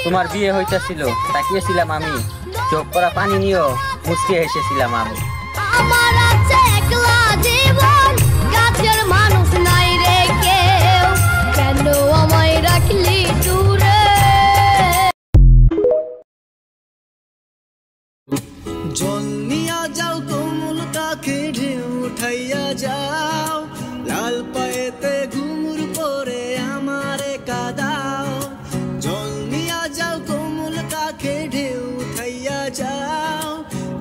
তোমার বিয়ে হইতেছিল, তাকিয়েছিলাম আমি, চোখ করা পানি নিয়েও মুচকে হেসেছিলাম আমি। আমার আছে একলা জীবন, কাছের মানুষ নাই রে কেউ, কেন আমায় রাখলি দূরে? জল নিয়া যাও কোমল কাকে, ঢেউ উঠাইয়া যাও, লাল পায়েতে ঘুমুর পরে আমারে কাদাও। জল নিয়া যাও কোমল কাকে, ঢেউ উঠাইয়া যাও,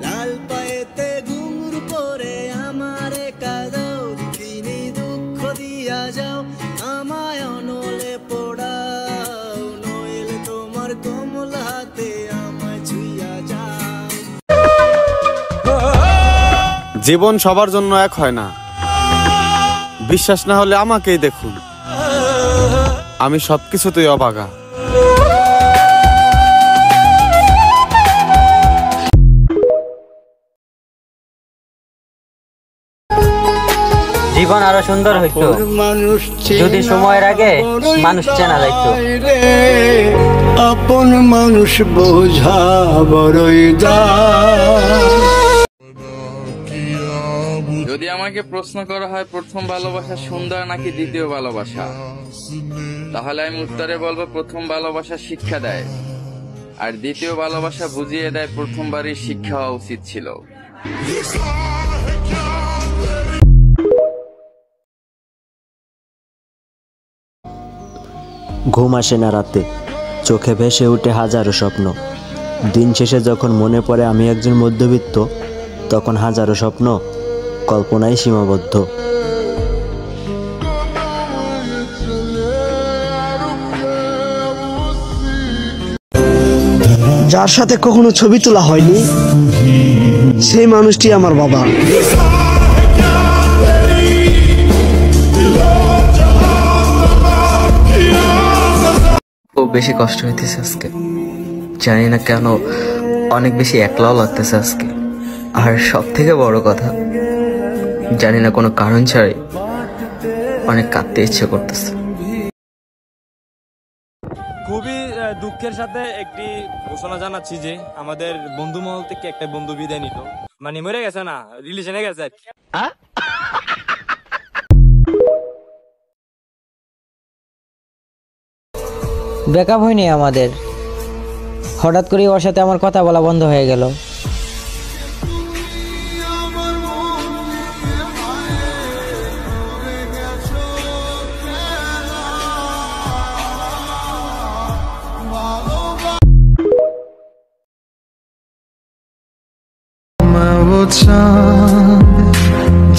লাল পায়েতে ঘুমুর পরে আমারে কাদাও। দিনে দুঃখ দিয়া যাও, আমায় অনলে পোড়াও, নইলে তোমার কোমল হাতে আমায় ছুঁইয়া যাও। জীবন সবার জন্য এক হয় না, বিশ্বাস না হলে আমাকেই দেখুন, আমি সবকিছুতেই অবাগা। জীবন আরো সুন্দর হইতো যদি সময়ের আগে মানুষ চেনা যাইতো। আপন মানুষ বোঝা বড়ই যদি আমাকে প্রশ্ন করা হয় প্রথম ভালোবাসা সুন্দর নাকি দ্বিতীয় ভালোবাসা, তাহলে আমি উত্তরে বলবো প্রথম ভালোবাসা শিক্ষা দেয়, আর দ্বিতীয় ভালোবাসা বুঝিয়ে দেয় প্রথমবারই শিক্ষা হওয়া উচিত ছিল। ঘুম আসে না রাতে, চোখে ভেসে উঠে হাজারো স্বপ্ন। দিন শেষে যখন মনে পড়ে আমি একজন মধ্যবিত্ত, তখন হাজারো স্বপ্ন কল্পনায় সীমাবদ্ধ। যার সাথে কখনো ছবি তোলা হয়নি, সেই মানুষটি আমার বাবা। খুব বেশি কষ্ট হইতেছে আজকে, জানি না কেন, অনেক বেশি একলাও লাগতেছে আজকে। আর সব থেকে বড় কথা, জানি না কোনো কারণ ছাড়াই অনেক কাঁদতে ইচ্ছে করতেছে। খুবই দুঃখের সাথে একটি ঘোষণা জানাচ্ছি যে আমাদের বন্ধু মহল থেকে একটা বন্ধু বিদায় নিল, মানে মরে গেছে না, রিলেশনে গেছে। ব্রেকআপ হয়নি আমাদের, হঠাৎ করে ওর সাথে আমার কথা বলা বন্ধ হয়ে গেল।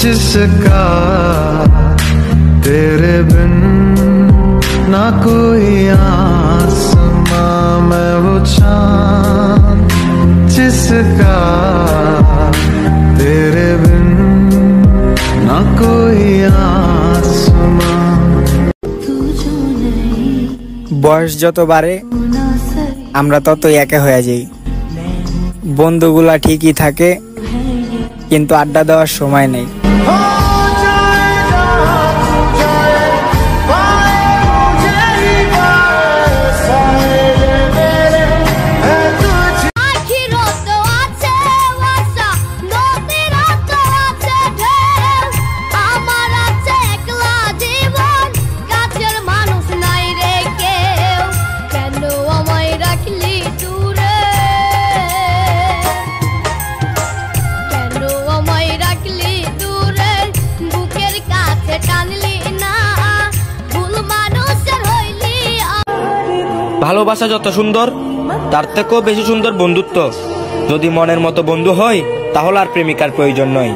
जिसका तेरे बिन ना कोई आसमां, मैं वो चाँद जिसका तेरे बिन ना कोई आसमां। বয়স যত বাড়ে আমরা ততই একা হয়ে যাই। বন্ধুগুলা ঠিকই থাকে, কিন্তু আড্ডা দেওয়ার সময় নেই। ভালোবাসা যত সুন্দর, তার থেকেও বেশি সুন্দর বন্ধুত্ব। যদি মনের মতো বন্ধু হয়, তাহলে আর প্রেমিকার প্রয়োজন নয়।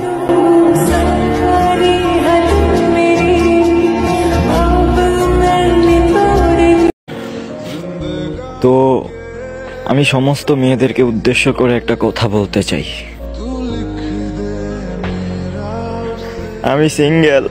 তো আমি সমস্ত মেয়েদেরকে উদ্দেশ্য করে একটা কথা বলতে চাই, আমি সিঙ্গেল।